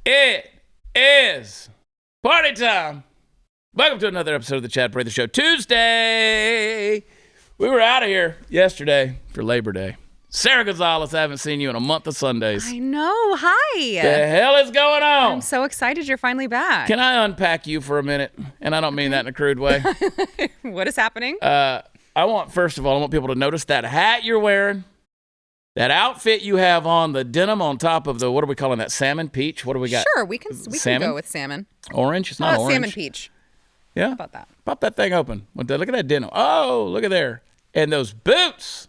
It is party time. Welcome to another episode of the Chad Prather Show. Tuesday. We were out of here yesterday for Labor Day. Sara Gonzales, I haven't seen you in a month of Sundays. I know. Hi. The hell is going on? I'm so excited you're finally back. Can I unpack you for a minute? And I don't mean that in a crude way. What is happening? First of all, I want people to notice that hat you're wearing, that outfit you have on, the denim on top of the, what are we calling that, salmon peach? What do we got? Sure, we can go with salmon. Orange? It's not orange. Salmon peach. Yeah? How about that? Pop that thing open. Look at that denim. Oh, look at there. And those boots.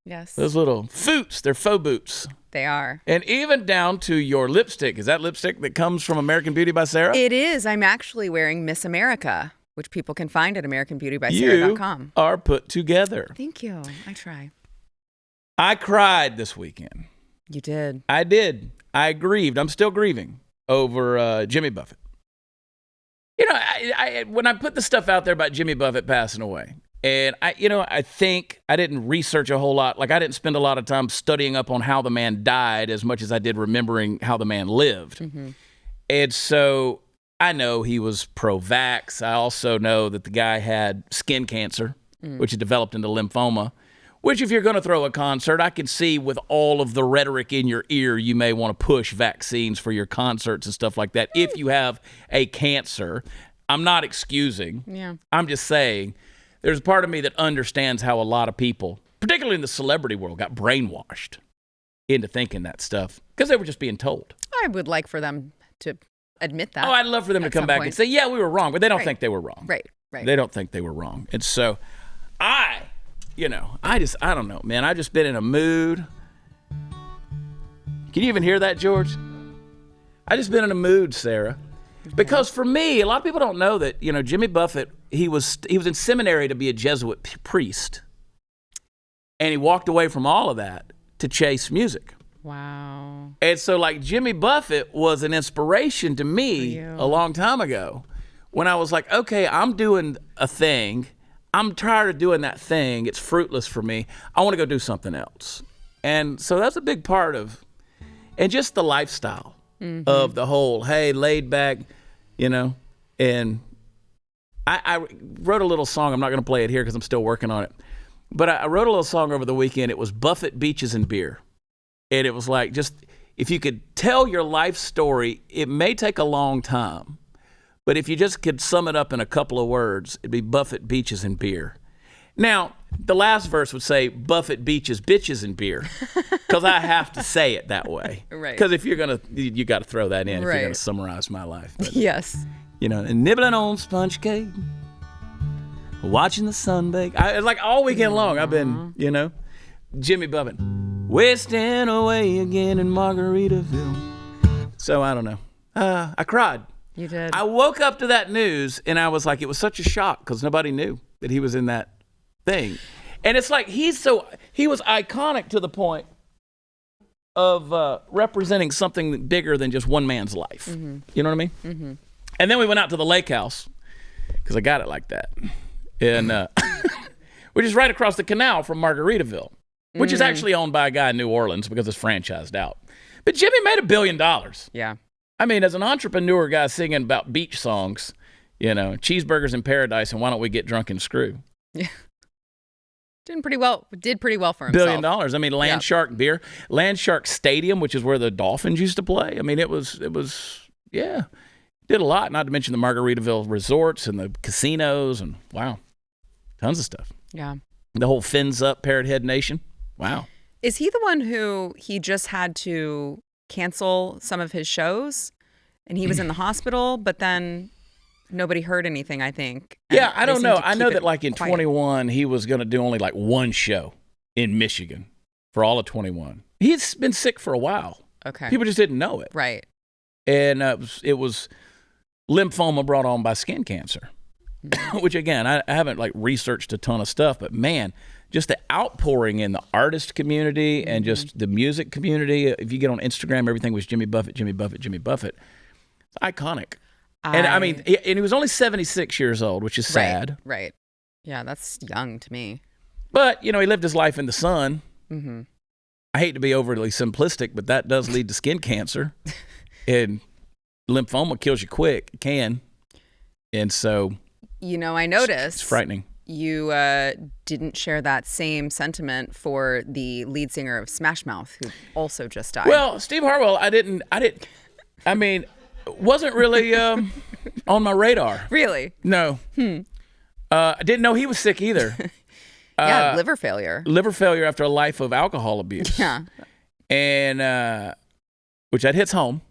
Yes. Those little foots. They're faux boots. They are. And even down to your lipstick. Is that lipstick that comes from American Beauty by Sara? It is. I'm actually wearing Miss America, which people can find at AmericanBeautyBySara.com. You are put together. Thank you. I try. I cried this weekend. You did. I did. I grieved. I'm still grieving over Jimmy Buffett. You know, when I put the stuff out there about Jimmy Buffett passing away, and I think I didn't research a whole lot. Like, I didn't spend a lot of time studying up on how the man died as much as I did remembering how the man lived. Mm-hmm. And so I know he was pro-vax. I also know that the guy had skin cancer, which had developed into lymphoma, which if you're going to throw a concert, I can see with all of the rhetoric in your ear, you may want to push vaccines for your concerts and stuff like that. If you have a cancer, I'm not excusing. Yeah. I'm just saying there's a part of me that understands how a lot of people, particularly in the celebrity world, got brainwashed into thinking that stuff because they were just being told. I would like for them to admit that. Oh, I'd love for them to come back and say, yeah, we were wrong, but they don't think they were wrong. Right. They don't think they were wrong. And so I don't know, man. I've just been in a mood. Can you even hear that, George? I just been in a mood, Sara. Because for me, a lot of people don't know that, Jimmy Buffett, he was in seminary to be a Jesuit priest. And he walked away from all of that to chase music. Wow. And so, like, Jimmy Buffett was an inspiration to me a long time ago when I was like, okay, I'm doing a thing. I'm tired of doing that thing. It's fruitless for me. I want to go do something else. And so that's a big part of, and just the lifestyle of the whole, hey, laid back, and I wrote a little song. I'm not going to play it here because I'm still working on it. But I wrote a little song over the weekend. It was Buffett, Beaches, and Beer. And it was like, just, if you could tell your life story, it may take a long time. But if you just could sum it up in a couple of words, it'd be Buffett, Beaches, and Beer. Now, the last verse would say Buffett, Beaches, Bitches, and Beer, because I have to say it that way. Right. Because if you're going to, you got to throw that in if you're going to summarize my life. But, yes. And nibbling on sponge cake, watching the sun bake. Like all weekend long, I've been, Jimmy Buffett, wasting away again in Margaritaville. So I don't know. I cried. You did. I woke up to that news and I was like, it was such a shock because nobody knew that he was in that thing. And it's like he was iconic to the point of representing something bigger than just one man's life. Mm-hmm. You know what I mean? Mm-hmm. And then we went out to the lake house because I got it like that. And which is right across the canal from Margaritaville, which is actually owned by a guy in New Orleans because it's franchised out. But Jimmy made $1 billion. Yeah. I mean, as an entrepreneur guy singing about beach songs, cheeseburgers in paradise and why don't we get drunk and screw? Yeah. Did pretty well for himself. $1 billion. I mean, Land Shark Beer, Land Shark Stadium, which is where the Dolphins used to play. I mean, it was, did a lot, not to mention the Margaritaville resorts and the casinos and wow, tons of stuff. Yeah. The whole Fins Up, Parrot Head Nation. Wow. Is he the one who he just had to cancel some of his shows and he was in the hospital, but then nobody heard anything, I think. Yeah, I don't know. I know that like in 21, he was going to do only like one show in Michigan for all of 21. He's been sick for a while. Okay. People just didn't know it. Right. And it was lymphoma brought on by skin cancer, which again, I haven't like researched a ton of stuff, but man, just the outpouring in the artist community and just the music community. If you get on Instagram, everything was Jimmy Buffett, Jimmy Buffett, Jimmy Buffett. It's iconic. And I mean, and he was only 76 years old, which is sad. Right. Yeah, that's young to me. But, he lived his life in the sun. Mm-hmm. I hate to be overly simplistic, but that does lead to skin cancer. And lymphoma kills you quick. It can. And so... I noticed... It's frightening. You didn't share that same sentiment for the lead singer of Smash Mouth, who also just died. Well, Steve Harwell, wasn't really on my radar. Really? No. I didn't know he was sick either. Yeah, liver failure. Liver failure after a life of alcohol abuse. Yeah. And, which that hits home.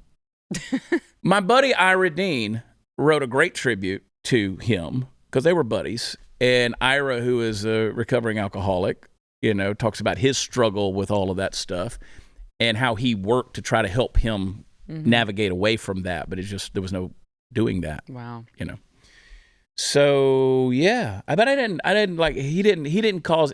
My buddy Ira Dean wrote a great tribute to him because they were buddies. And Ira, who is a recovering alcoholic, talks about his struggle with all of that stuff and how he worked to try to help him navigate away from that. But there was no doing that. Wow. So yeah, I didn't like, he didn't cause,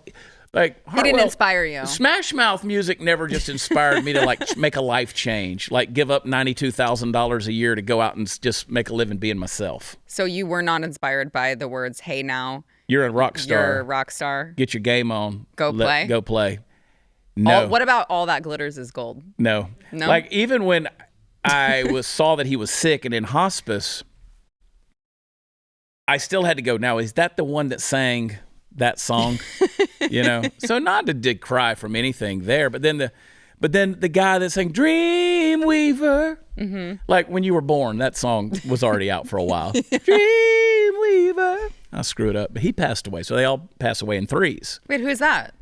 like, he didn't inspire you. Smash Mouth music never just inspired me to like make a life change, like give up $92,000 a year to go out and just make a living being myself. So you were not inspired by the words, "Hey now, you're a rock star. You're a rock star. Get your game on. Go play. Go play." No. What about all that glitters is gold? No. Like even when I saw that he was sick and in hospice, I still had to go, now, is that the one that sang that song? So not to dig cry from anything there, but then the guy that sang Dreamweaver, like when you were born, that song was already out for a while. Dreamweaver. I screw it up, but he passed away. So they all pass away in threes. Wait, who's that?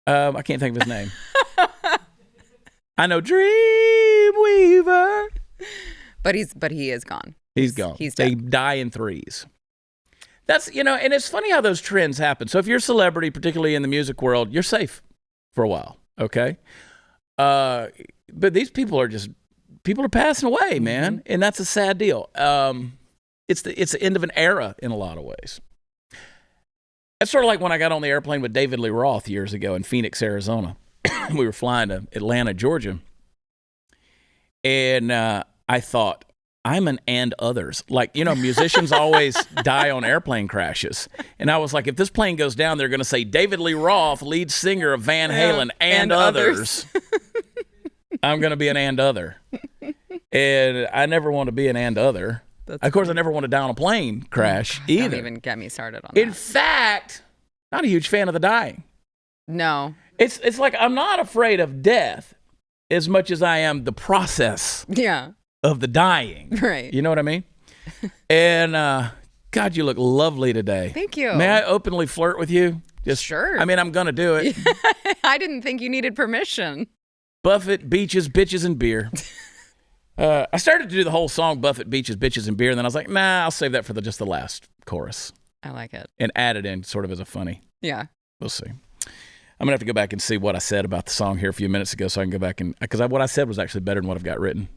I can't think of his name. I know Dreamweaver. But he is gone. He's gone. He's dead. They die in threes. That's, and it's funny how those trends happen. So if you're a celebrity, particularly in the music world, you're safe for a while, okay? But these people are passing away, man, and that's a sad deal. It's the end of an era in a lot of ways. It's sort of like when I got on the airplane with David Lee Roth years ago in Phoenix, Arizona. We were flying to Atlanta, Georgia, and I thought, I'm an and others. Like, musicians always die on airplane crashes. And I was like, if this plane goes down, they're going to say David Lee Roth, lead singer of Van Halen, and others. I'm going to be an and other. And I never want to be an and other. Of course, I never want to die on a plane crash either. Don't even get me started on that. In fact, not a huge fan of the dying. No. It's like I'm not afraid of death as much as I am the process. Yeah. Of the dying. Right. You know what I mean? And God, you look lovely today. Thank you. May I openly flirt with you? Sure. I mean, I'm going to do it. I didn't think you needed permission. Buffett, beaches, bitches, and beer. I started to do the whole song, Buffett, beaches, bitches, and beer, and then I was like, nah, I'll save that for just the last chorus. I like it. And add it in sort of as a funny. Yeah. We'll see. I'm going to have to go back and see what I said about the song here a few minutes ago so I can go back and, because what I said was actually better than what I've got written.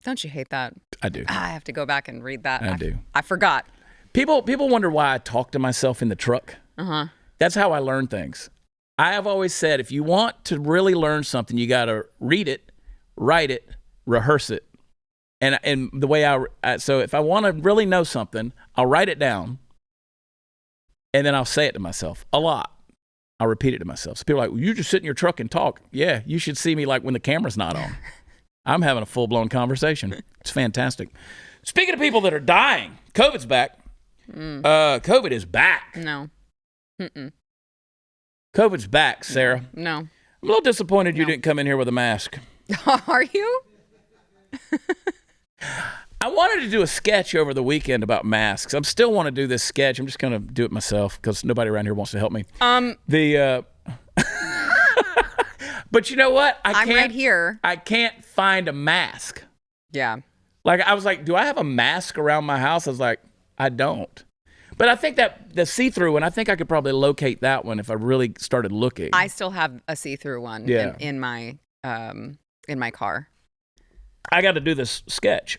Don't you hate that? I do. I have to go back and read that. I do. I forgot. People wonder why I talk to myself in the truck. Uh-huh. That's how I learn things. I have always said, if you want to really learn something, you got to read it, write it, rehearse it. And the way so if I want to really know something, I'll write it down, and then I'll say it to myself a lot. I'll repeat it to myself. So people are like, well, you just sit in your truck and talk. Yeah, you should see me like when the camera's not on. I'm having a full-blown conversation. It's fantastic. Speaking of people that are dying, COVID's back. COVID is back. No. Mm-mm. COVID's back, Sarah. No. I'm a little disappointed you didn't come in here with a mask. Are you? I wanted to do a sketch over the weekend about masks. I still want to do this sketch. I'm just going to do it myself because nobody around here wants to help me. But you know what? I'm right here. I can't find a mask. Yeah. Like, I was like, do I have a mask around my house? I was like, I don't. But I think that the see-through one, I think I could probably locate that one if I really started looking. I still have a see-through one in my car. I got to do this sketch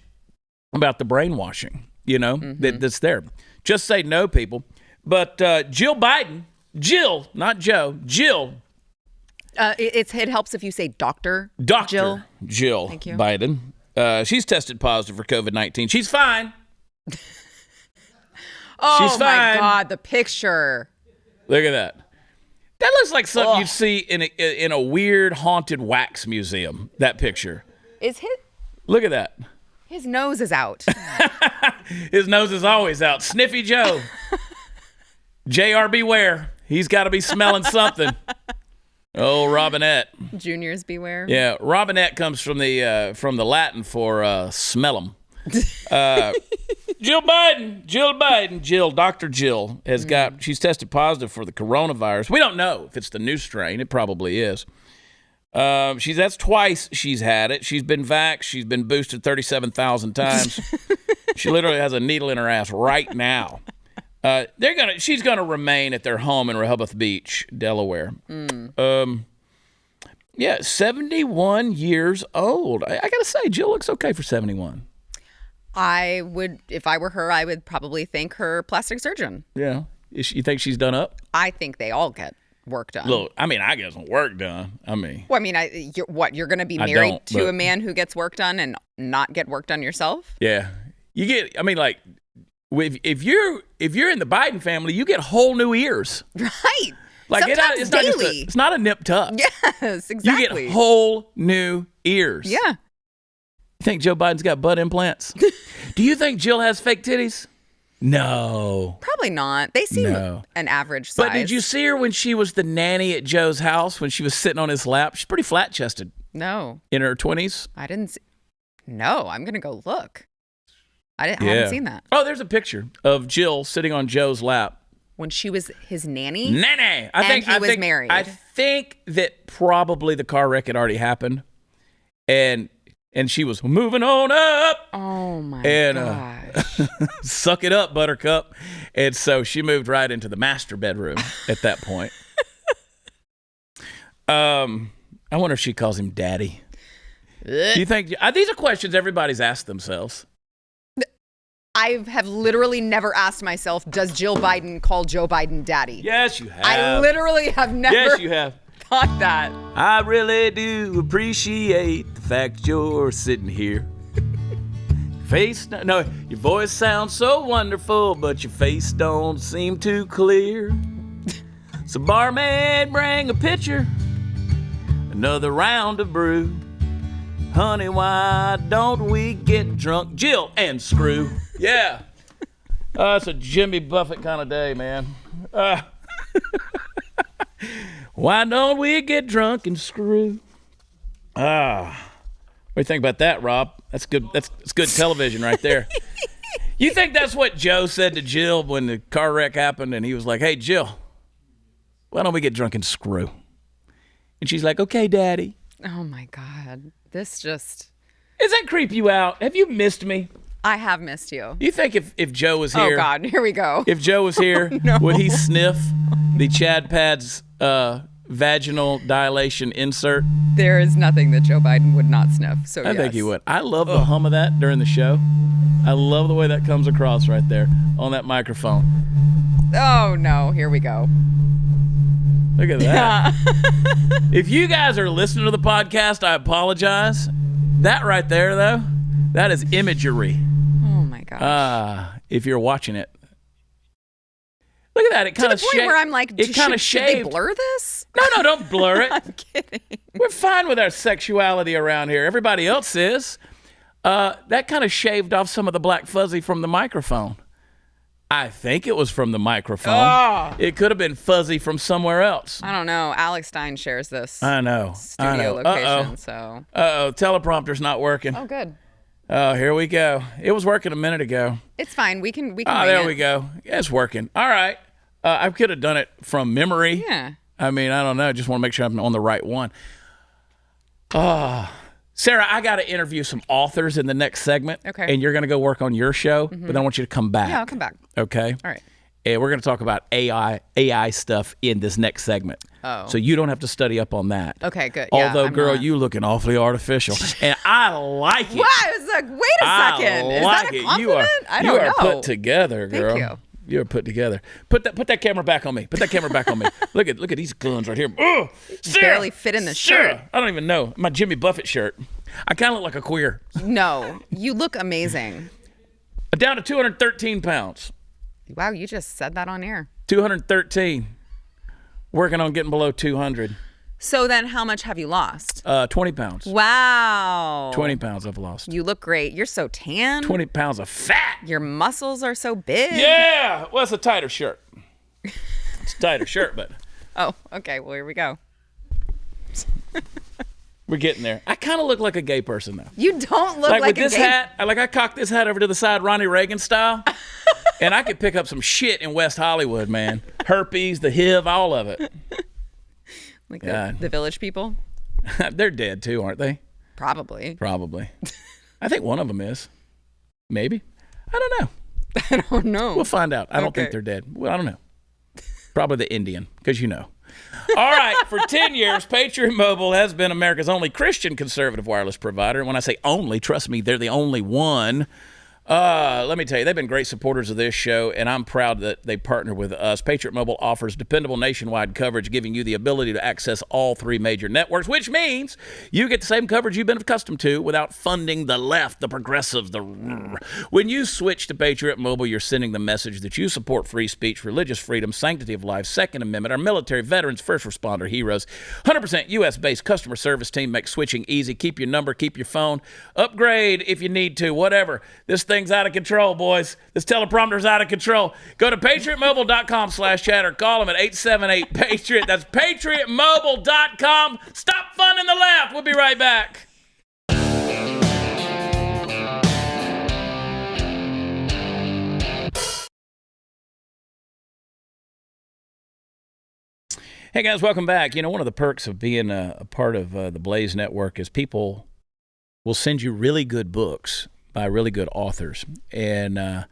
about the brainwashing, that's there. Just say no, people. But Jill Biden, not Joe, Jill. It helps if you say Dr. Jill Thank you. Biden. She's tested positive for COVID-19. She's fine. Oh, She's fine. my God, the picture. Look at that. That looks like something you'd see in a weird haunted wax museum. That picture. Look at that. His nose is out. His nose is always out. Sniffy Joe. JR beware. He's got to be smelling something. Oh, Robinette. Juniors beware. Yeah, Robinette comes from the Latin for smell 'em. Jill Biden, Dr. Jill she's tested positive for the coronavirus. We don't know if it's the new strain. It probably is. That's twice she's had it. She's been vaxxed. She's been boosted 37,000 times. She literally has a needle in her ass right now. She's gonna remain at their home in Rehoboth Beach, Delaware. 71 years old. I gotta say, Jill looks okay for 71. I would, if I were her, I would probably thank her plastic surgeon. Yeah. You think she's done up? I think they all get work done. Look, I get some work done. Well, you're going to be married to a man who gets work done and not get work done yourself? Yeah. If you're in the Biden family, you get whole new ears. Right. Like sometimes daily. It's not a nip tuck. Yes, exactly. You get whole new ears. Yeah. You think Joe Biden's got butt implants? Do you think Jill has fake titties? No. Probably not. They seem an average size. But did you see her when she was the nanny at Joe's house when she was sitting on his lap? She's pretty flat-chested. No. In her 20s? I didn't see. No, I'm going to go look. I haven't seen that. Oh, there's a picture of Jill sitting on Joe's lap. When she was his nanny? Nanny! He was married. I think that probably the car wreck had already happened. And she was moving on up. Oh, my gosh. Suck it up, Buttercup. And so she moved right into the master bedroom at that point. I wonder if she calls him daddy. Do you think... these are questions everybody's asked themselves. I have literally never asked myself, does Jill Biden call Joe Biden daddy? Yes, you have. I literally have never... Yes, you have. Thought that. I really do appreciate the fact you're sitting here. Your voice sounds so wonderful, but your face don't seem too clear. So barmaid, bring a pitcher, another round of brew. Honey, why don't we get drunk, Jill, and screw? Yeah. It's a Jimmy Buffett kind of day, man. Why don't we get drunk and screw? What do you think about that, Rob? That's good. That's good television right there. You think that's what Joe said to Jill when the car wreck happened and he was like, hey, Jill, why don't we get drunk and screw? And she's like, okay, Daddy. Oh, my God. This just... Does that creep you out? Have you missed me? I have missed you. Do you think if Joe was here... Oh, God. Here we go. If Joe was here, would he sniff the Chad Pads vaginal dilation insert? There is nothing that Joe Biden would not sniff. So I think he would. I love the hum of that during the show. I love the way that comes across right there on that microphone. Oh, no. Here we go. Look at that. If you guys are listening to the podcast, I apologize. That right there, though, that is imagery. Oh, my gosh. If you're watching it. Look at that. It kind of shaved. To the point where I'm like, should they blur this? No, don't blur it. I'm kidding. We're fine with our sexuality around here. Everybody else is. That kind of shaved off some of the black fuzzy from the microphone. I think it was from the microphone. Oh. It could have been fuzzy from somewhere else. I don't know. Alex Stein shares this I know. studio location. So. Teleprompter's not working. Oh, good. Oh, here we go. It was working a minute ago. It's fine. We can. There we go. Yeah, it's working. All right. I could have done it from memory. Yeah. I mean, I don't know. Just want to make sure I'm on the right one. Sarah, I got to interview some authors in the next segment. Okay. And you're going to go work on your show, but then I want you to come back. Yeah, I'll come back. Okay. All right. And we're going to talk about AI stuff in this next segment. Oh. So you don't have to study up on that. Okay, good. Although, yeah, girl, not. you looking awfully artificial. And I like it. Wow, I was like, wait a second. Is that a compliment? I don't know. You are put together, girl. Thank you. You're put together. Put that camera back on me. Put that camera back on me. Look at these guns right here. Oh, Sarah, barely fit in the shirt. I don't even know. My Jimmy Buffett shirt. I kind of look like a queer. No, you look amazing. Down to 213 pounds. Wow, you just said that on air. 213. Working on getting below 200. So then how much have you lost? 20 pounds. Wow. 20 pounds I've lost. You look great. You're so tan. 20 pounds of fat. Your muscles are so big. Yeah. Well, it's a tighter shirt. It's a tighter shirt, but. Oh, okay. Well, here we go. We're getting there. I kind of look like a gay person, though. You don't look like with a this gay... hat. I cocked this hat over to the side, Ronnie Reagan style. And I could pick up some shit in West Hollywood, man. Herpes, the HIV, all of it. Like the village people? They're dead, too, aren't they? Probably. I think one of them is. Maybe. I don't know. I don't know. We'll find out. I don't think they're dead. Well, I don't know. Probably the Indian, because you know. All right, for 10 years, Patriot Mobile has been America's only Christian conservative wireless provider. And when I say only, trust me, they're the only one. Let me tell you, they've been great supporters of this show, and I'm proud that they partner with us. Patriot Mobile offers dependable nationwide coverage, giving you the ability to access all 3 major networks, which means you get the same coverage you've been accustomed to without funding the left, the progressives, When you switch to Patriot Mobile, you're sending the message that you support free speech, religious freedom, sanctity of life, Second Amendment, our military, veterans, first responder heroes. 100% U.S.-based customer service team makes switching easy. Keep your number, keep your phone. Upgrade if you need to, whatever. This thing's out of control, boys. This teleprompter's out of control. Go to patriotmobile.com/chat or call them at 878-PATRIOT. That's patriotmobile.com. Stop funding the left. We'll be right back. Hey, guys, welcome back. You know, one of the perks of being a part of the Blaze Network is people will send you really good books by really good authors. And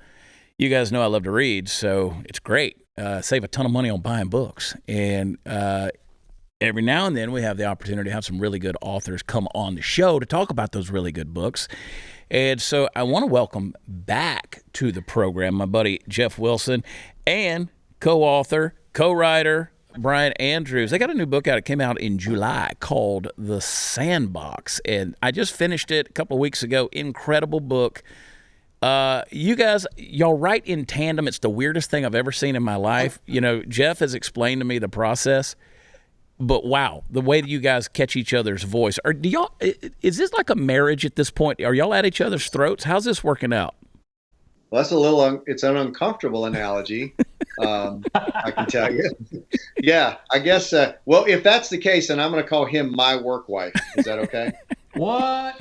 you guys know I love to read, so it's great. Save a ton of money on buying books. And every now and then we have the opportunity to have some really good authors come on the show to talk about those really good books. And so I want to welcome back to the program my buddy Jeff Wilson and co-author, co-writer, Brian Andrews. They got a new book out. It came out in July called The Sandbox. And I just finished it a couple of weeks ago. Incredible book. You guys, y'all write in tandem. It's the weirdest thing I've ever seen in my life. You know, Jeff has explained to me the process. But wow, the way that you guys catch each other's voice. Is this like a marriage at this point? Are y'all at each other's throats? How's this working out? Well, that's it's an uncomfortable analogy. I can tell you. Yeah, I guess. Well, if that's the case, then I'm going to call him my work wife. Is that okay? What?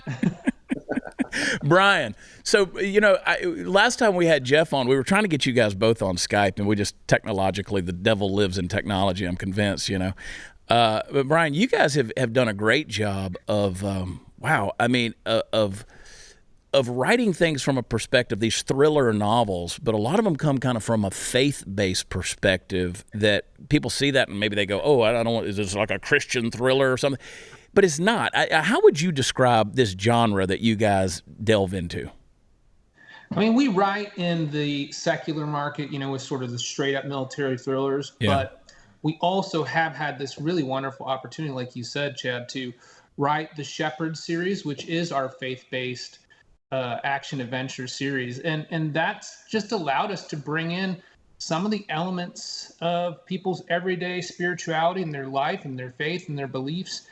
Brian, so, you know, last time we had Jeff on, we were trying to get you guys both on Skype, and we just technologically, the devil lives in technology, I'm convinced, you know. But Brian, you guys have done a great job of, of writing things from a perspective, these thriller novels, but a lot of them come kind of from a faith-based perspective that people see that and maybe they go, oh, I don't know, is this like a Christian thriller or something? But it's not. How would you describe this genre that you guys delve into? I mean, we write in the secular market, you know, with sort of the straight-up military thrillers, but we also have had this really wonderful opportunity, like you said, Chad, to write the Shepherd series, which is our faith-based action adventure series, and that's just allowed us to bring in some of the elements of people's everyday spirituality in their life and their faith and their beliefs,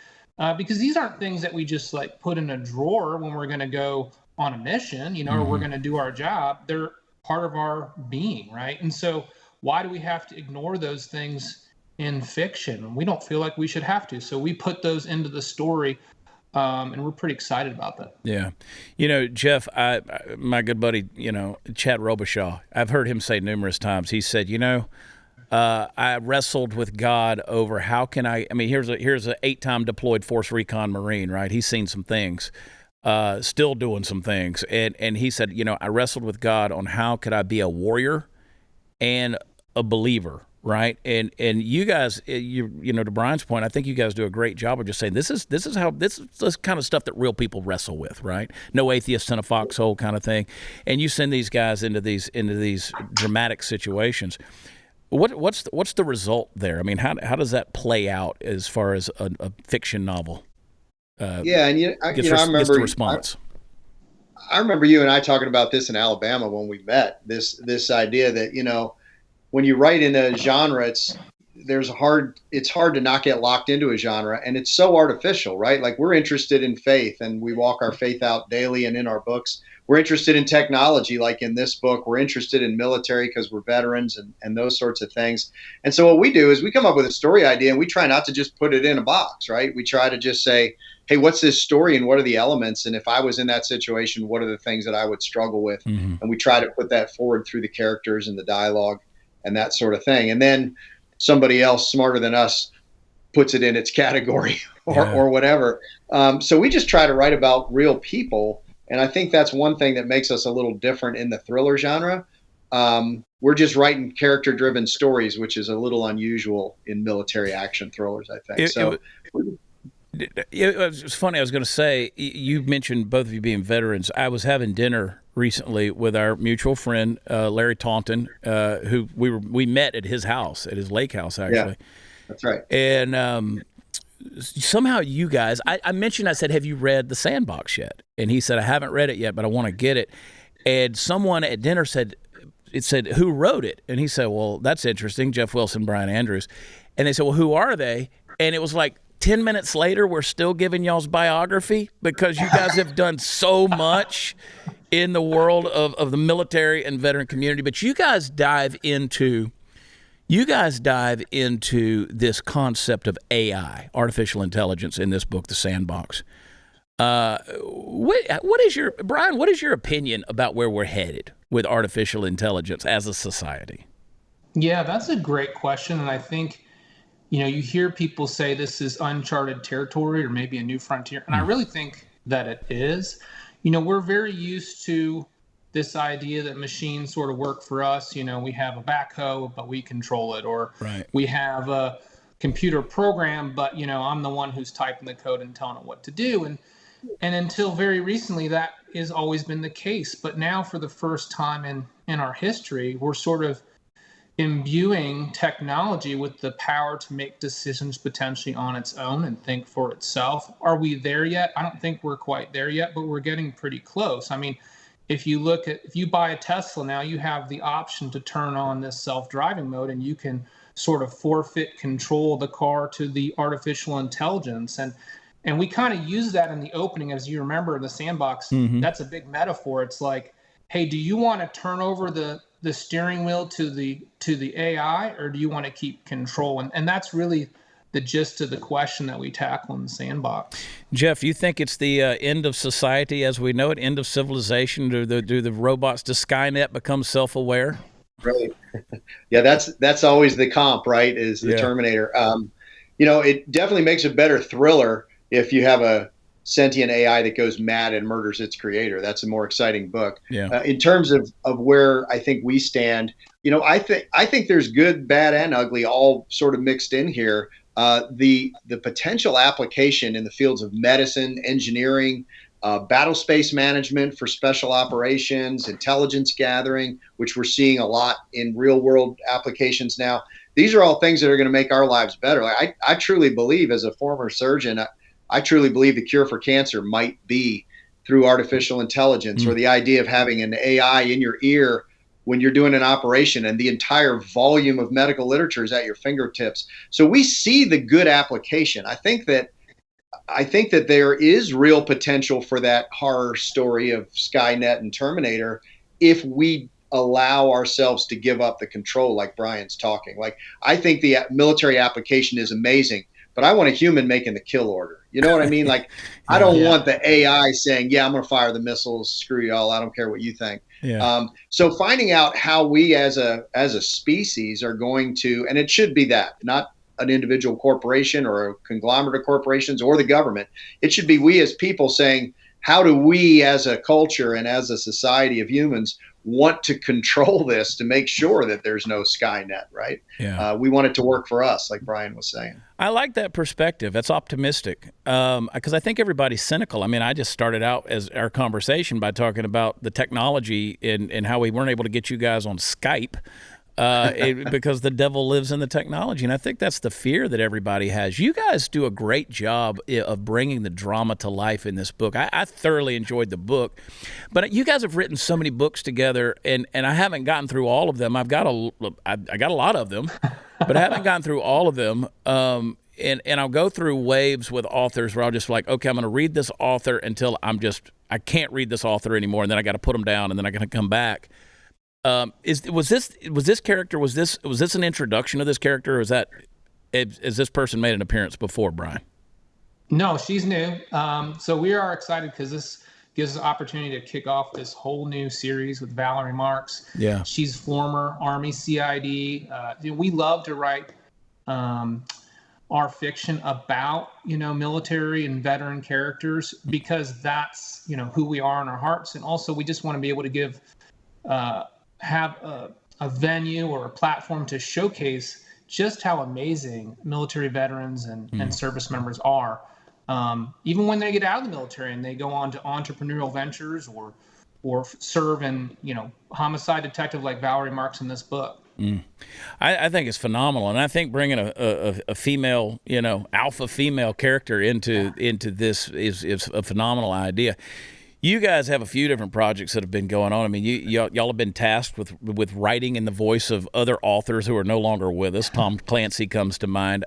because these aren't things that we just like put in a drawer when we're going to go on a mission, you know, or we're going to do our job. They're part of our being, right? And so why do we have to ignore those things in fiction? We don't feel like we should have to, so we put those into the story. And we're pretty excited about that. Yeah. You know, Jeff, my good buddy, you know, Chad Robichaud, I've heard him say numerous times, he said, you know, I wrestled with God over how can I mean, here's a 8-time deployed Force Recon Marine, right? He's seen some things, still doing some things. And he said, you know, I wrestled with God on how could I be a warrior and a believer, right? And you guys, you know, to Brian's point, I think you guys do a great job of just saying this is this kind of stuff that real people wrestle with, right? No atheist in a foxhole kind of thing. And you send these guys into these dramatic situations. What's the result there? I mean, how does that play out as far as a fiction novel? And I remember gets the response. I remember you and I talking about this in Alabama when we met. This idea that, you know, when you write in a genre, it's hard to not get locked into a genre, and it's so artificial, right? Like, we're interested in faith, and we walk our faith out daily and in our books. We're interested in technology, like in this book. We're interested in military because we're veterans and those sorts of things. And so what we do is we come up with a story idea, and we try not to just put it in a box, right? We try to just say, hey, what's this story and what are the elements? And if I was in that situation, what are the things that I would struggle with? Mm-hmm. And we try to put that forward through the characters and the dialogue and that sort of thing. And then somebody else smarter than us puts it in its category or whatever. So we just try to write about real people. And I think that's one thing that makes us a little different in the thriller genre. We're just writing character-driven stories, which is a little unusual in military action thrillers, I think. It was funny. I was going to say, you mentioned both of you being veterans. I was having dinner recently with our mutual friend, Larry Taunton, who we met at his house, at his lake house, actually. Yeah, that's right. And somehow you guys, I mentioned, I said, have you read The Sandbox yet? And he said, I haven't read it yet, but I want to get it. And someone at dinner said, who wrote it? And he said, well, that's interesting, Jeff Wilson, Brian Andrews. And they said, well, who are they? And it was like 10 minutes later, we're still giving y'all's biography because you guys have done so much in the world of the military and veteran community. But you guys dive into this concept of AI, artificial intelligence, in this book, The Sandbox. What is your opinion about where we're headed with artificial intelligence as a society? Yeah, that's a great question. And I think, you hear people say this is uncharted territory or maybe a new frontier. And I really think that it is. We're very used to this idea that machines sort of work for us. We have a backhoe, but we control it. Or we have a computer program, but, I'm the one who's typing the code and telling it what to do. And until very recently, that has always been the case. But now, for the first time in our history, we're sort of imbuing technology with the power to make decisions potentially on its own and think for itself. Are we there yet? I don't think we're quite there yet, but we're getting pretty close. I mean, if you buy a Tesla now, you have the option to turn on this self-driving mode, and you can sort of forfeit control of the car to the artificial intelligence. And we kind of use that in the opening, as you remember, in The Sandbox. Mm-hmm. That's a big metaphor. It's like, hey, do you want to turn over the steering wheel to the AI, or do you want to keep control? And that's really the gist of the question that we tackle in The Sandbox. Jeff, you think it's the end of society as we know it, end of civilization? Do the robots, does Skynet become self-aware? Right. Yeah, that's always the comp, right? Is the Terminator. It definitely makes a better thriller if you have a sentient AI that goes mad and murders its creator. That's a more exciting book. Yeah. In terms of where I think we stand, I think there's good, bad, and ugly all sort of mixed in here. The potential application in the fields of medicine, engineering, battle space management for special operations, intelligence gathering, which we're seeing a lot in real world applications now. These are all things that are going to make our lives better. I truly believe, as a former surgeon, I truly believe the cure for cancer might be through artificial intelligence, or the idea of having an AI in your ear when you're doing an operation, and the entire volume of medical literature is at your fingertips. So we see the good application. I think that there is real potential for that horror story of Skynet and Terminator if we allow ourselves to give up the control, like Brian's talking. Like, I think the military application is amazing, but I want a human making the kill order. You know what I mean? Like, I don't want the AI saying, yeah, I'm going to fire the missiles. Screw y'all. I don't care what you think. Yeah. So finding out how we as a species are going to, and it should be that, not an individual corporation or a conglomerate of corporations or the government. It should be we as people saying, how do we as a culture and as a society of humans want to control this to make sure that there's no Skynet, right? Yeah. We want it to work for us, like Brian was saying. I like that perspective. That's optimistic, because I think everybody's cynical. I mean, I just started out as our conversation by talking about the technology and how we weren't able to get you guys on Skype because the devil lives in the technology. And I think that's the fear that everybody has. You guys do a great job of bringing the drama to life in this book. I thoroughly enjoyed the book. But you guys have written so many books together, and I haven't gotten through all of them. I got a lot of them, but I haven't gotten through all of them. And I'll go through waves with authors where I'll just like, okay, I'm going to read this author until I can't read this author anymore, and then I got to put them down, and then I got to come back. Was this character? Was this an introduction of this character? Or is this person made an appearance before, Brian? No, she's new. So we are excited because this gives us an opportunity to kick off this whole new series with Valerie Marks. Yeah, she's former Army CID. We love to write our fiction about military and veteran characters because that's who we are in our hearts, and also we just want to be able to have a venue or a platform to showcase just how amazing military veterans and service members are, even when they get out of the military and they go on to entrepreneurial ventures or serve in homicide detective like Valerie Marks in this book. I think it's phenomenal, and I think bringing a female, alpha female character into this is a phenomenal idea. You guys have a few different projects that have been going on. I mean, y'all have been tasked with writing in the voice of other authors who are no longer with us. Tom Clancy comes to mind.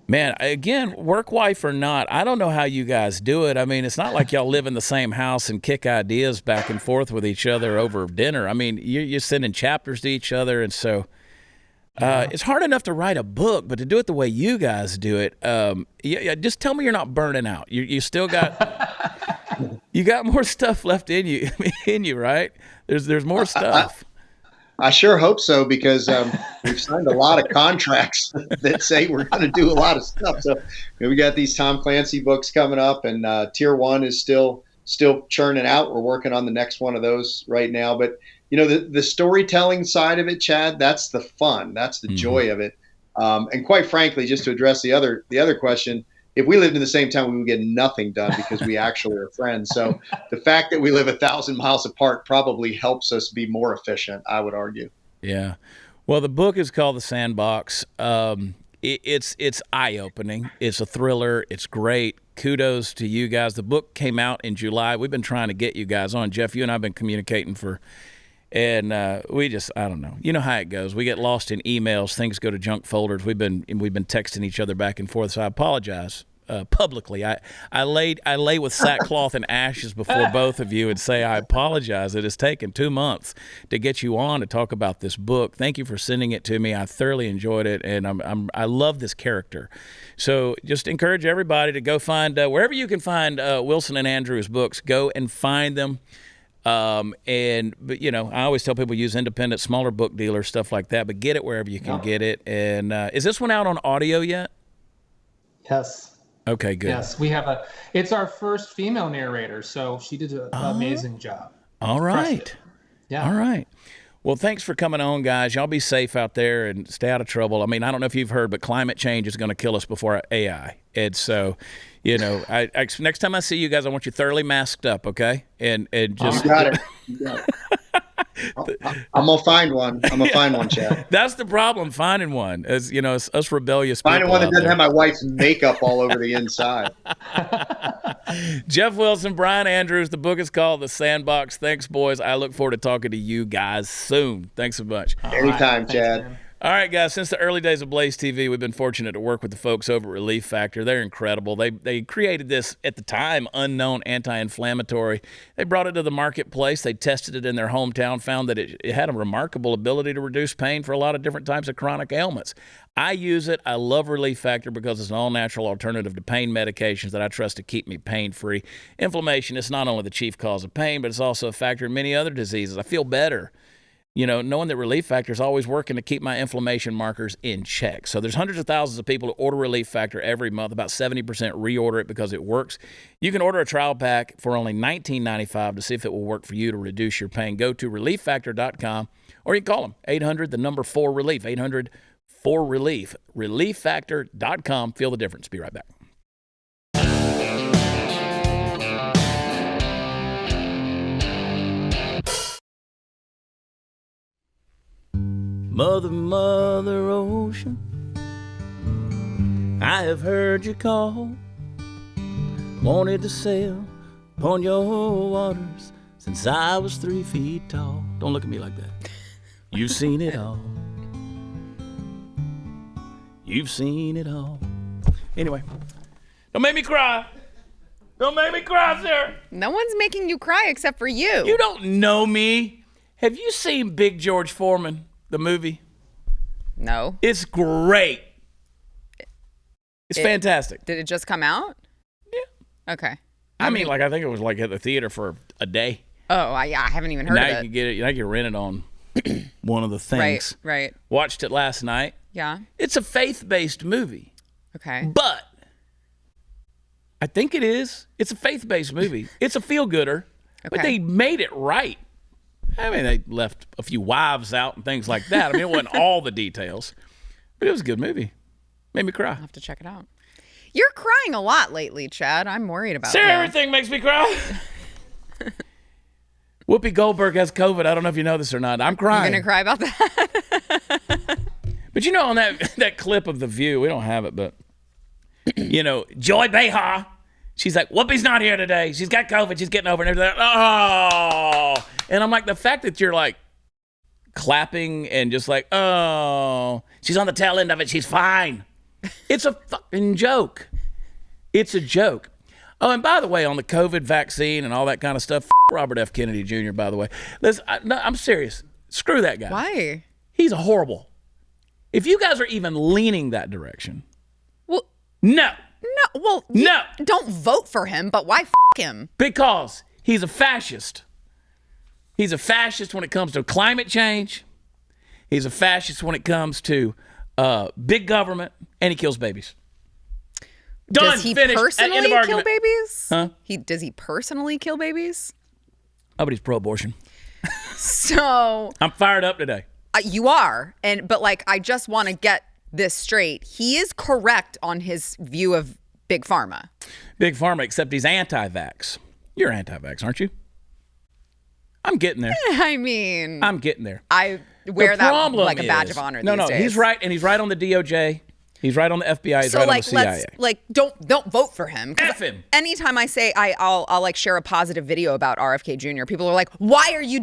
Man, again, work wife or not, I don't know how you guys do it. I mean, it's not like y'all live in the same house and kick ideas back and forth with each other over dinner. I mean, you're sending chapters to each other, and so it's hard enough to write a book, but to do it the way you guys do it, just tell me you're not burning out. You still got you got more stuff left in you, right? There's more stuff. I sure hope so, because we've signed a lot of contracts that say we're going to do a lot of stuff. So we got these Tom Clancy books coming up, and Tier 1 is still churning out. We're working on the next one of those right now. But the storytelling side of it, Chad, that's the fun. That's the joy of it. And quite frankly, just to address the other question, if we lived in the same town, we would get nothing done because we actually are friends. So the fact that we live 1,000 miles apart probably helps us be more efficient, I would argue. Yeah. Well, the book is called The Sandbox. It's eye-opening. It's a thriller. It's great. Kudos to you guys. The book came out in July. We've been trying to get you guys on. Jeff, you and I have been communicating and we just, I don't know. You know how it goes. We get lost in emails. Things go to junk folders. We've been texting each other back and forth. So I apologize publicly. I lay with sackcloth and ashes before both of you and say I apologize. It has taken 2 months to get you on to talk about this book. Thank you for sending it to me. I thoroughly enjoyed it, and I love this character. So just encourage everybody to go find wherever you can find Wilson and Andrew's books. Go and find them. But I always tell people use independent, smaller book dealers, stuff like that, but get it wherever you can get it. And is this one out on audio yet? Yes. Okay, good. Yes, we have it's our first female narrator, so she did an amazing job. All right. Yeah. All right. Well, thanks for coming on, guys. Y'all be safe out there and stay out of trouble. I mean, I don't know if you've heard, but climate change is going to kill us before AI. And so, next time I see you guys, I want you thoroughly masked up, okay? And just You got it. I'm gonna find one. Find one, Chad. That's the problem, finding one. As us rebellious people. Finding one that doesn't have my wife's makeup all over the inside. Jeff Wilson, Brian Andrews. The book is called The Sandbox. Thanks, boys. I look forward to talking to you guys soon. Thanks so much. Anytime, Thanks, Chad. man. All right, guys, since the early days of BlazeTV, we've been fortunate to work with the folks over at Relief Factor. They're incredible. They created this, at the time, unknown anti-inflammatory. They brought it to the marketplace. They tested it in their hometown, found that it had a remarkable ability to reduce pain for a lot of different types of chronic ailments. I use it. I love Relief Factor because it's an all-natural alternative to pain medications that I trust to keep me pain-free. Inflammation is not only the chief cause of pain, but it's also a factor in many other diseases. I feel better knowing that Relief Factor is always working to keep my inflammation markers in check. So there's hundreds of thousands of people who order Relief Factor every month. About 70% reorder it because it works. You can order a trial pack for only $19.95 to see if it will work for you to reduce your pain. Go to relieffactor.com, or you can call them 800-4-RELIEF, 800-4-RELIEF, relieffactor.com. Feel the difference. Be right back. Mother, Mother Ocean, I have heard you call. Wanted to sail upon your waters since I was 3 feet tall. Don't look at me like that. You've seen it all. You've seen it all. Anyway, don't make me cry. Don't make me cry, Sarah. No one's making you cry except for you. You don't know me. Have you seen Big George Foreman, the movie? No. It's great. It's fantastic. Did it just come out? Yeah. Okay. I mean, like, I think it was like at the theater for a day. Oh, I haven't even heard now of it. you can get it. Now you can rent it on one of the things. Right. Watched it last night. Yeah. It's a faith-based movie. Okay. But I think it is. It's a faith-based movie. It's a feel-gooder. Okay. But they made it right. I mean, they left a few wives out and things like that. I mean, it wasn't all the details. But it was a good movie. Made me cry. I'll have to check it out. You're crying a lot lately, Chad. I'm worried about Sarah, you. everything makes me cry. Whoopi Goldberg has COVID. I don't know if you know this or not. I'm crying. You're going to cry about that? But you know, on that clip of The View, we don't have it, but, you know, Joy Behar, she's like, Whoopi's not here today. She's got COVID. She's getting over it and everything. Oh. And I'm like, the fact that you're like clapping and just like, oh, she's on the tail end of it. She's fine. It's a fucking joke. It's a joke. Oh, and by the way, on the COVID vaccine and all that kind of stuff, Robert F. Kennedy Jr., by the way. Listen, I'm serious. Screw that guy. Why? He's horrible. If you guys are even leaning that direction. Well, no. Well, no. Don't vote for him, but why him? Because he's a fascist. He's a fascist when it comes to climate change. He's a fascist when it comes to big government, and he kills babies. Done. Does he finished. personally End of kill argument. babies? Huh? Does he personally kill babies? Oh, but he's pro-abortion. So I'm fired up today. You are, but like I just want to get this straight. He is correct on his view of Big Pharma. Big Pharma, except he's anti-vax. You're anti-vax, aren't you? I'm getting there. I mean, I'm getting there. I wear that like a badge of honor. No, these days. he's right, and he's right on the DOJ. He's right on the FBI. He's so right like, on the CIA. don't vote for him. F him. Anytime I say I'll like share a positive video about RFK Jr., people are like, why are you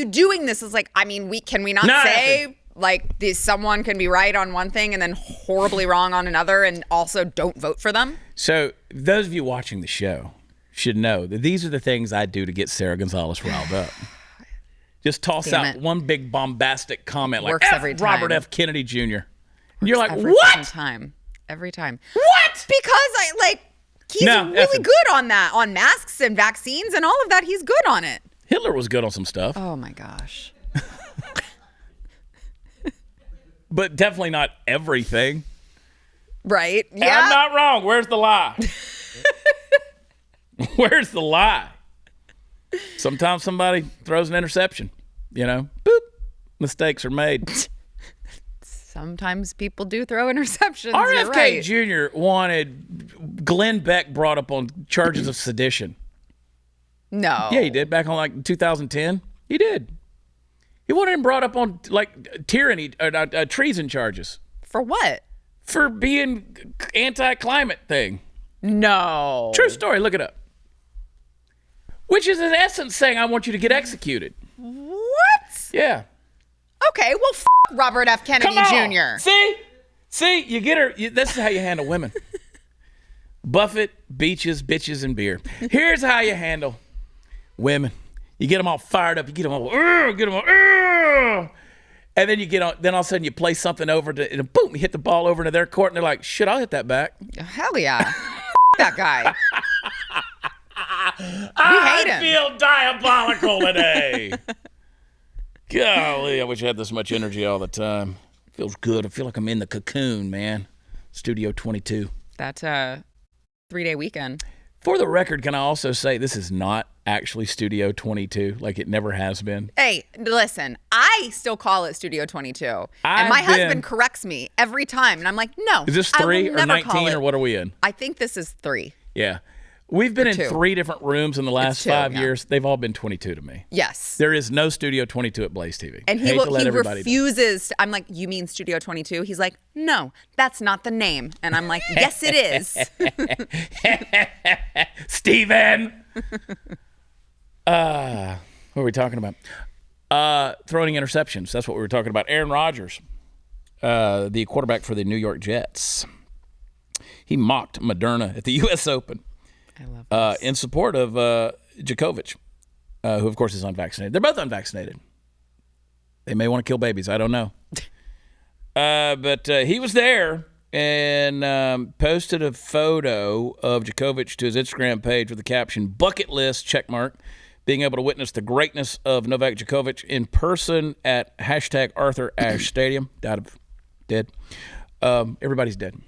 doing this? It's like, I mean, can we not say like someone can be right on one thing and then horribly wrong on another, and also don't vote for them? So those of you watching the show should know that these are the things I do to get Sara Gonzales riled up. Just toss out one big bombastic comment like Robert F. Kennedy Jr. And you're like, what? Every time. What? Because he's really good on that, on masks and vaccines and all of that. He's good on it. Hitler was good on some stuff. Oh my gosh. But definitely not everything. Right. Yeah. I'm not wrong. Where's the lie? Where's the lie? Sometimes somebody throws an interception, boop, mistakes are made. Sometimes people do throw interceptions. RFK Jr. wanted Glenn Beck brought up on charges of sedition. No. Yeah, he did back on like 2010. He did. He wanted him brought up on like tyranny, treason charges. For what? For being anti-climate thing. No. True story. Look it up. Which is in essence saying I want you to get executed. What? Yeah. Okay, well, Robert F. Kennedy Jr. See, you get her. This is how you handle women. Buffett, beaches, bitches, and beer. Here's how you handle women. You get them all fired up. You get them all, and then you get on. Then all of a sudden you play something over to, and boom, you hit the ball over into their court, and they're like, "Shit, I'll hit that back." Hell yeah, that guy. I feel diabolical today. Golly, I wish I had this much energy all the time. Feels good. I feel like I'm in the cocoon, man. Studio 22. That's a 3-day weekend. For the record, can I also say this is not actually Studio 22, like it never has been? Hey, listen, I still call it Studio 22. And my husband corrects me every time. And I'm like, no. Is this 3 or 19 or what are we in? I think this is 3. Yeah. We've been in two. 3 different rooms in the last two, 5 yeah. years. They've all been 22 to me. Yes. There is no Studio 22 at Blaze TV. And he refuses. I'm like, you mean Studio 22? He's like, no, that's not the name. And I'm like, yes, it is. Steven! What were we talking about? Throwing interceptions. That's what we were talking about. Aaron Rodgers, the quarterback for the New York Jets. He mocked Moderna at the U.S. Open. I love this. In support of Djokovic, who, of course, is unvaccinated. They're both unvaccinated. They may want to kill babies. I don't know. But he was there and posted a photo of Djokovic to his Instagram page with the caption, "Bucket list, checkmark, being able to witness the greatness of Novak Djokovic in person at #Arthur Ashe Stadium." Dead. Everybody's dead.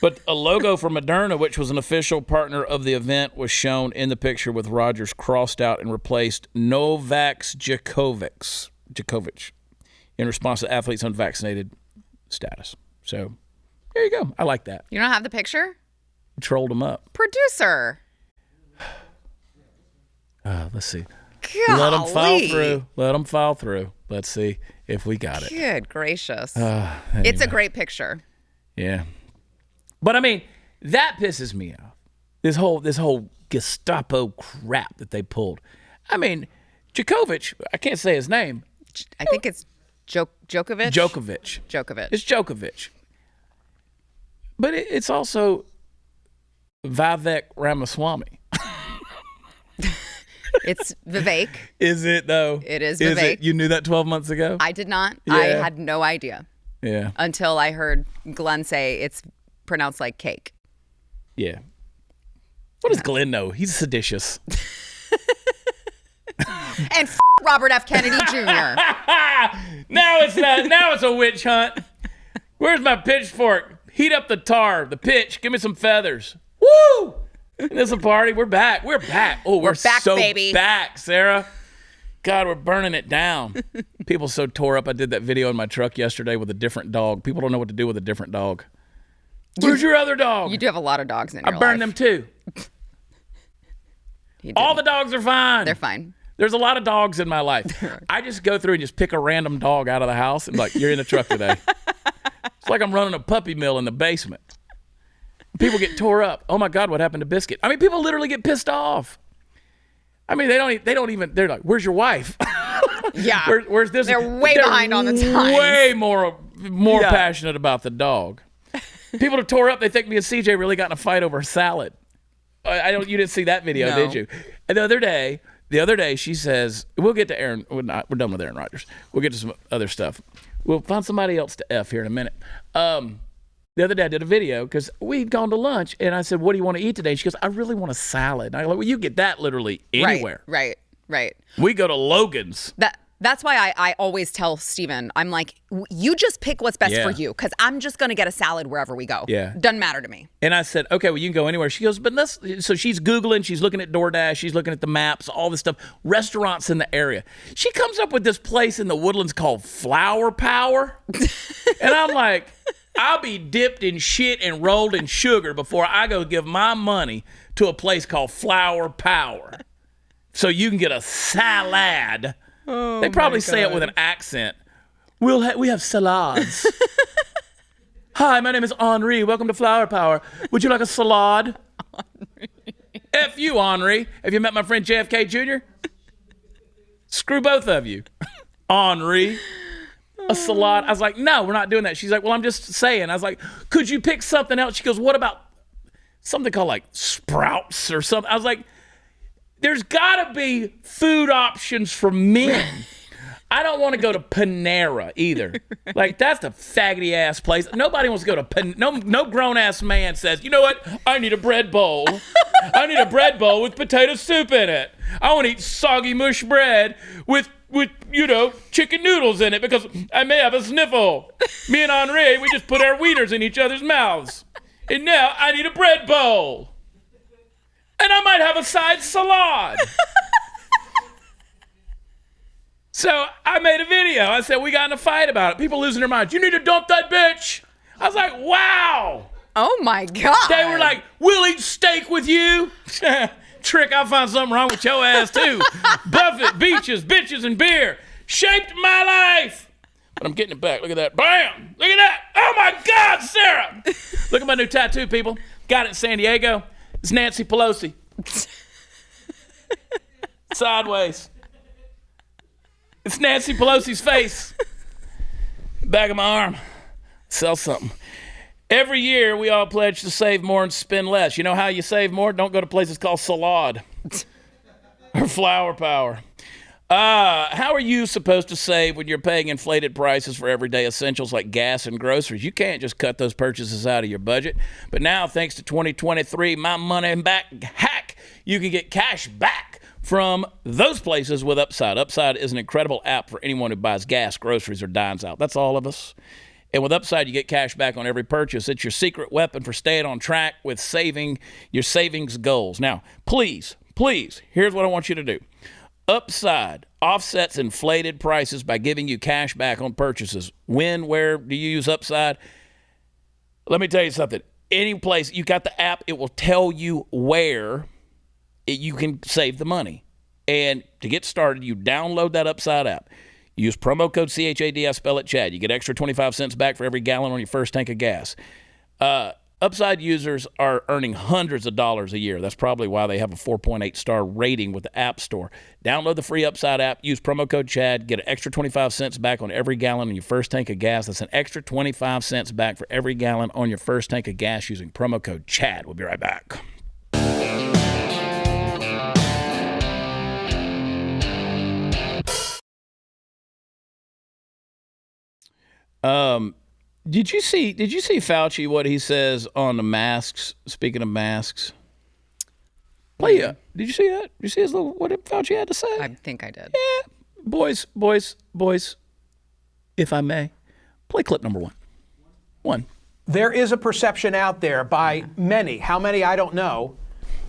But a logo for Moderna, which was an official partner of the event, was shown in the picture with Rodgers crossed out and replaced Novak's Djokovic in response to athletes' unvaccinated status. So there you go. I like that. You don't have the picture? Trolled them up. Producer. Let's see. Golly. Let them file through. Let them file through. Let's see if we got it. Good gracious. Anyway. It's a great picture. Yeah. But I mean, that pisses me off. This whole Gestapo crap that they pulled. I mean, Djokovic, I can't say his name. I think it's Djokovic. Djokovic. It's Djokovic. But it's also Vivek Ramaswamy. It's Vivek. Is it, though? It is Vivek. You knew that 12 months ago? I did not. Yeah. I had no idea. Yeah. Until I heard Glenn say it's pronounced like cake. Yeah. What does Glenn know? He's seditious. And Robert F. Kennedy Jr. Now it's a witch hunt. Where's my pitchfork? Heat up the tar, the pitch. Give me some feathers. Woo! This is a party. We're back. We're back. Oh, we're back, so baby. back, Sarah. God, we're burning it down. People so tore up. I did that video in my truck yesterday with a different dog. People don't know what to do with a different dog. Where's your other dog? You do have a lot of dogs in your life. I burned them too. All the dogs are fine. They're fine. There's a lot of dogs in my life. I just go through and just pick a random dog out of the house and like, you're in the truck today. It's like I'm running a puppy mill in the basement. People get tore up. Oh my God, what happened to Biscuit? I mean, people literally get pissed off. I mean, they don't even, they're like, where's your wife? Yeah. Where's this? They're way behind on the times. Way more passionate about the dog. People are tore up. They think me and CJ really got in a fight over a salad. You didn't see that video, No. did you? And the other day, she says, we'll get to Aaron. We're done with Aaron Rodgers. We'll get to some other stuff. We'll find somebody else to F here in a minute. The other day I did a video because we'd gone to lunch and I said, what do you want to eat today? And she goes, I really want a salad. And I go, well, you get that literally anywhere. Right. We go to Logan's. That's why I always tell Steven, I'm like, you just pick what's best for you because I'm just going to get a salad wherever we go. Yeah. Doesn't matter to me. And I said, okay, well, you can go anywhere. She goes, so she's Googling, she's looking at DoorDash, she's looking at the maps, all this stuff, restaurants in the area. She comes up with this place in the Woodlands called Flower Power. And I'm like, I'll be dipped in shit and rolled in sugar before I go give my money to a place called Flower Power. So you can get a salad. Oh, they probably say it with an accent. We have salads. Hi, my name is Henri. Welcome to Flower Power. Would you like a salad? Henri. F you, Henri. Have you met my friend JFK Jr.? Screw both of you. Henri. A salad. I was like, no, we're not doing that. She's like, well, I'm just saying. I was like, could you pick something else? She goes, what about something called like Sprouts or something? I was like, there's got to be food options for men. I don't want to go to Panera either. Like, that's the faggoty ass place. Nobody wants to go to no grown ass man says, you know what? I need a bread bowl. I need a bread bowl with potato soup in it. I want to eat soggy mush bread with chicken noodles in it because I may have a sniffle. Me and Henri, we just put our wieners in each other's mouths. And now I need a bread bowl. And I might have a side salad. So I made a video. I said, we got in a fight about it. People losing their minds. You need to dump that bitch. I was like, wow. Oh my God. They were like, we'll eat steak with you. Trick, I'll find something wrong with your ass too. Buffett, beaches, bitches, and beer shaped my life. But I'm getting it back. Look at that. Bam! Look at that. Oh my God, Sarah. Look at my new tattoo, people. Got it in San Diego. It's Nancy Pelosi. Sideways. It's Nancy Pelosi's face. Back of my arm. Sell something. Every year, we all pledge to save more and spend less. You know how you save more? Don't go to places called Salad or Flower Power. How are you supposed to save when you're paying inflated prices for everyday essentials like gas and groceries? You can't just cut those purchases out of your budget. But now, thanks to 2023, My Money Back Hack, you can get cash back from those places with Upside. Upside is an incredible app for anyone who buys gas, groceries, or dines out. That's all of us. And with Upside, you get cash back on every purchase. It's your secret weapon for staying on track with saving your savings goals. Now, please, here's what I want you to do. Upside offsets inflated prices by giving you cash back on purchases. When, where do you use Upside? Let me tell you something. Any place, you got the app, it will tell you where you can save the money. And to get started, you download that Upside app. Use promo code CHAD, I spell it Chad. You get extra 25 cents back for every gallon on your first tank of gas. Upside users are earning hundreds of dollars a year. That's probably why they have a 4.8 star rating with the App Store. Download the free Upside app. Use promo code Chad. Get an extra 25 cents back on every gallon on your first tank of gas. That's an extra 25 cents back for every gallon on your first tank of gas using promo code Chad. We'll be right back. Did you see Fauci, what he says on the masks? Speaking of masks, did you see that? Did you see what Fauci had to say? I think I did. Yeah, boys, if I may, play clip number one. There is a perception out there by many, how many I don't know,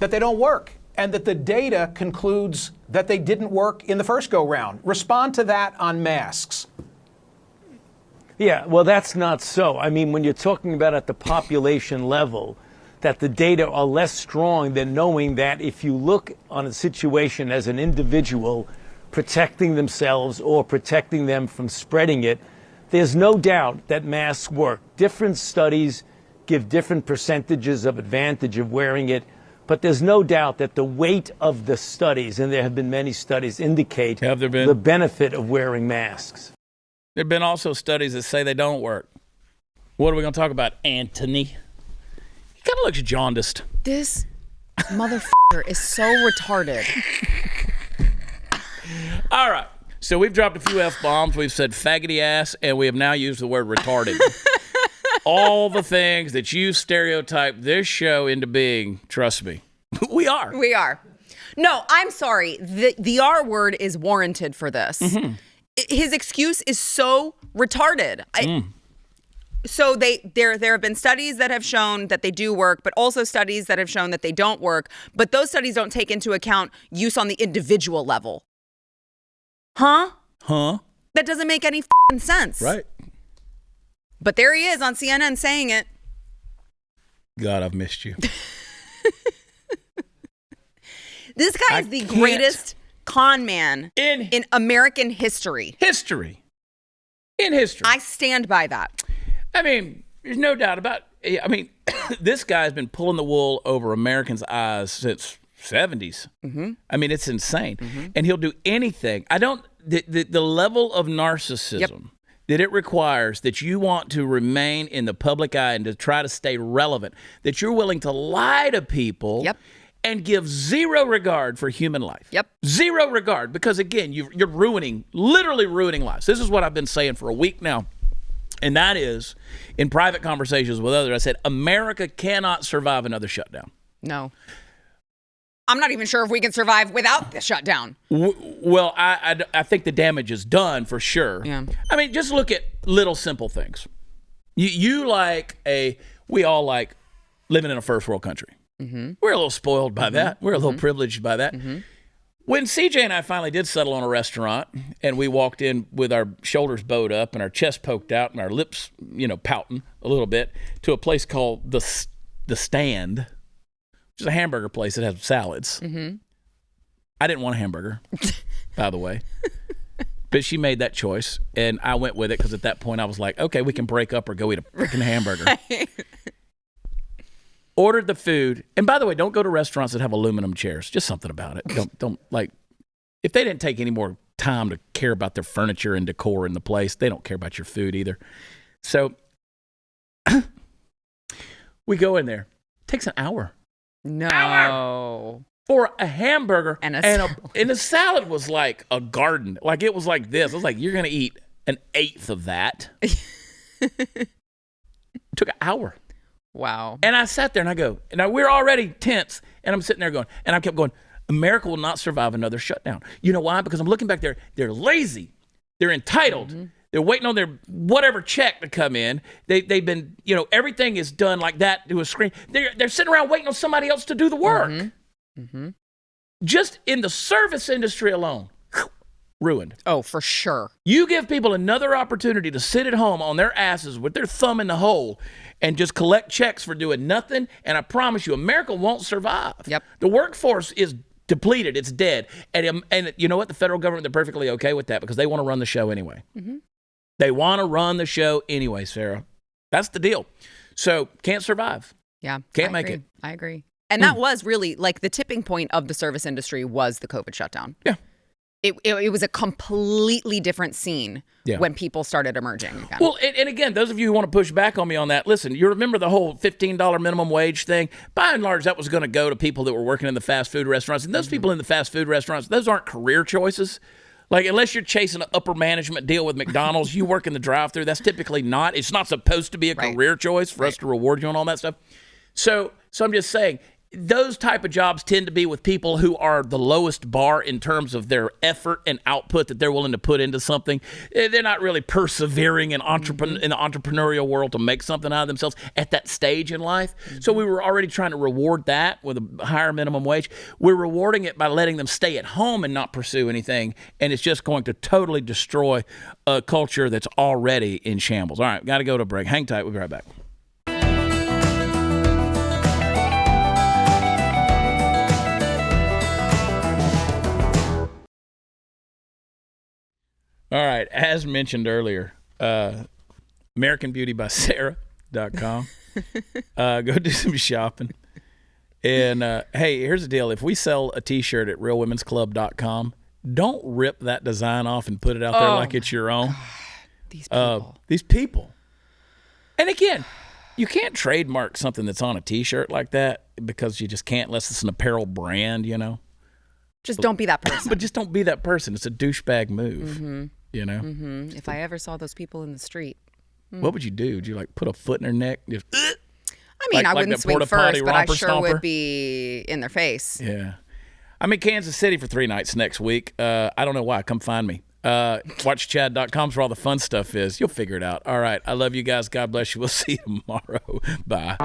that they don't work, and that the data concludes that they didn't work in the first go round. Respond to that on masks. Yeah, well, that's not so. I mean, when you're talking about at the population level, that the data are less strong than knowing that if you look on a situation as an individual protecting themselves or protecting them from spreading it, there's no doubt that masks work. Different studies give different percentages of advantage of wearing it, but there's no doubt that the weight of the studies, and there have been many studies, indicate the benefit of wearing masks. There have been also studies that say they don't work. What are we going to talk about, Anthony? He kind of looks jaundiced. This motherfucker is so retarded. All right. So we've dropped a few F-bombs. We've said faggoty ass, and we have now used the word retarded. All the things that you stereotype this show into being, trust me, we are. We are. No, I'm sorry. The R word is warranted for this. Mm-hmm. His excuse is so retarded. So there have been studies that have shown that they do work, but also studies that have shown that they don't work. But those studies don't take into account use on the individual level. Huh? That doesn't make any sense. Right. But there he is on CNN saying it. God, I've missed you. This guy is the greatest con man in American history. In history. I stand by that. I mean, there's no doubt about it. I mean, this guy's been pulling the wool over Americans' eyes since 70s. Mm-hmm. I mean, it's insane. Mm-hmm. And he'll do anything. The level of narcissism that it requires, that you want to remain in the public eye and to try to stay relevant, that you're willing to lie to people. And give zero regard for human life. Zero regard, because again, you're literally ruining lives. This is what I've been saying for a week now. And that is, in private conversations with others, I said, America cannot survive another shutdown. No. I'm not even sure if we can survive without the shutdown. Well, I think the damage is done for sure. Yeah. I mean, just look at little simple things. We all like living in a first world country. Mm-hmm. We're a little spoiled by that. We're a little privileged by that. Mm-hmm. When CJ and I finally did settle on a restaurant, and we walked in with our shoulders bowed up and our chest poked out and our lips, pouting a little bit, to a place called the Stand, which is a hamburger place that has salads. Mm-hmm. I didn't want a hamburger, by the way, but she made that choice, and I went with it because at that point I was like, okay, we can break up or go eat a freaking hamburger. Right. Ordered the food, and by the way, don't go to restaurants that have aluminum chairs. Just something about it. Don't like, if they didn't take any more time to care about their furniture and decor in the place, they don't care about your food either. So we go in there. It takes an hour. No. Hour for a hamburger and the salad was like a garden. Like it was like this. I was like, you're gonna eat an eighth of that. It took an hour. Wow. And I sat there and I go, and we're already tense, and I'm sitting there going, and I kept going, America will not survive another shutdown. You know why? Because I'm looking back there, they're lazy, they're entitled, mm-hmm. They're waiting on their whatever check to come in. They've been, everything is done like that to a screen. They're sitting around waiting on somebody else to do the work. Mm-hmm. Mm-hmm. Just in the service industry alone, ruined. Oh, for sure. You give people another opportunity to sit at home on their asses with their thumb in the hole and just collect checks for doing nothing, and I promise you, America won't survive. Yep. The workforce is depleted. It's dead. And you know what? The federal government, they're perfectly okay with that because they want to run the show anyway. Mm-hmm. They want to run the show anyway, Sarah. That's the deal. So can't survive. Yeah. Can't make it. I agree. And that was really like the tipping point of the service industry was the COVID shutdown. Yeah. It was a completely different scene when people started emerging again. Well, and again, those of you who want to push back on me on that, listen, you remember the whole $15 minimum wage thing? By and large, that was going to go to people that were working in the fast food restaurants. And those people in the fast food restaurants, those aren't career choices. Like, unless you're chasing an upper management deal with McDonald's, you work in the drive-thru, that's typically not. It's not supposed to be a career choice for us to reward you on all that stuff. So I'm just saying, those type of jobs tend to be with people who are the lowest bar in terms of their effort and output that they're willing to put into something. They're not really persevering in the entrepreneurial world to make something out of themselves at that stage in life. Mm-hmm. So we were already trying to reward that with a higher minimum wage. We're rewarding it by letting them stay at home and not pursue anything. And it's just going to totally destroy a culture that's already in shambles. All right, got to go to a break. Hang tight. We'll be right back. All right, as mentioned earlier, AmericanBeautyBySarah.com. Go do some shopping. And, hey, here's the deal. If we sell a T-shirt at RealWomen'sClub.com, don't rip that design off and put it out there like it's your own. God, these people. And, again, you can't trademark something that's on a T-shirt like that because you just can't unless it's an apparel brand, Just don't be that person. But just don't be that person. It's a douchebag move. Mm-hmm. Mm-hmm. If I ever saw those people in the street, what would you do? Would you put a foot in their neck? Just, I mean, I wouldn't swing first, but I sure would be in their face. Yeah. I'm in Kansas City for 3 nights next week. I don't know why. Come find me. WatchChad.com is where all the fun stuff is. You'll figure it out. All right. I love you guys. God bless you. We'll see you tomorrow. Bye.